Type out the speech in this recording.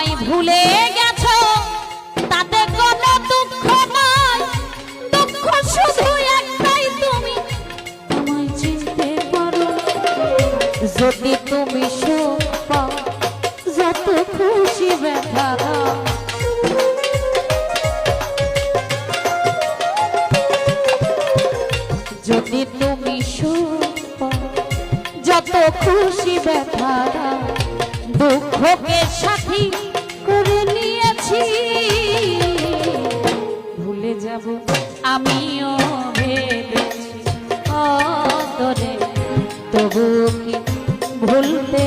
আমায় ভুলে গেছো তাতে কোনো দুঃখ নাই, দুঃখ শুধু একটাই তুমি আমায় চিনতে পারো। যদি তুমি সুখ পাও যত খুশি ব্যথা দাও, যদি তুমি সুখ পাও যত খুশি ব্যথা দাও, দুঃখকে সাথী করে নিয়েছি। ভুলে যাব আমিও ভেবেছি অন্তরে, তবু কি ভুলতে